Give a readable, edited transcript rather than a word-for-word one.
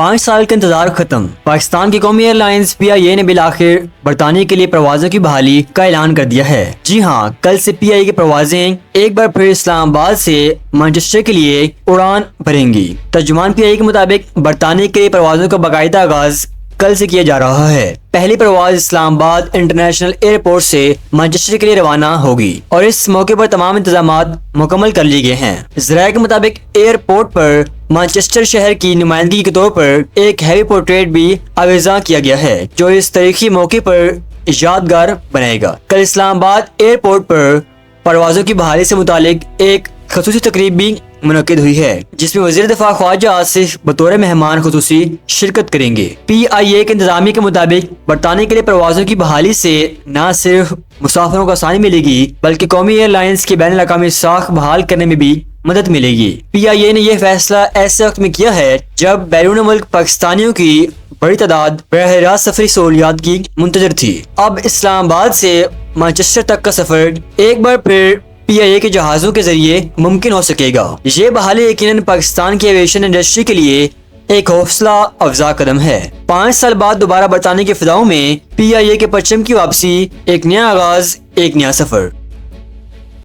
5 سال کا انتظار ختم۔ پاکستان کی قومی ایئر لائنز PIA نے بالآخر برطانیہ کے لیے پروازوں کی بحالی کا اعلان کر دیا ہے۔ جی ہاں، کل سے PIA کی پروازیں ایک بار پھر اسلام آباد سے مانچسٹر کے لیے اڑان بھریں گی۔ ترجمان PIA کے مطابق برطانیہ کے لیے پروازوں کا باقاعدہ آغاز کل سے کیا جا رہا ہے۔ پہلی پرواز اسلام آباد انٹرنیشنل ایئرپورٹ سے مانچسٹر کے لیے روانہ ہوگی اور اس موقع پر تمام انتظامات مکمل کر لیے گئے ہیں۔ ذرائع کے مطابق ایئرپورٹ پر مانچسٹر شہر کی نمائندگی کے طور پر ایک ہیوی پورٹریٹ بھی آویزاں کیا گیا ہے جو اس تاریخی موقع پر یادگار بنائے گا۔ کل اسلام آباد ایئرپورٹ پر پروازوں کی بحالی سے متعلق ایک خصوصی تقریب بھی منعقد ہوئی ہے جس میں وزیر دفاع خواجہ آصف بطور مہمان خصوصی شرکت کریں گے۔ PIA کے انتظامیہ کے مطابق برطانیہ کے لیے پروازوں کی بحالی سے نہ صرف مسافروں کو آسانی ملے گی بلکہ قومی ایئر لائنز کی بین الاقوامی ساکھ بحال کرنے میں بھی مدد ملے گی۔ PIA نے یہ فیصلہ ایسے وقت میں کیا ہے جب بیرون ملک پاکستانیوں کی بڑی تعداد براہ راست سفری سہولیات کی منتظر تھی۔ اب اسلام آباد سے مانچسٹر تک کا سفر ایک بار پھر PIA کے جہازوں کے ذریعے ممکن ہو سکے گا۔ یہ بحالی یقیناً پاکستان کی ایویشن انڈسٹری کے لیے ایک حوصلہ افزا قدم ہے۔ 5 سال بعد دوبارہ برطانیہ کی فضاؤں میں PIA کے پرچم کی واپسی، ایک نیا آغاز، ایک نیا سفر۔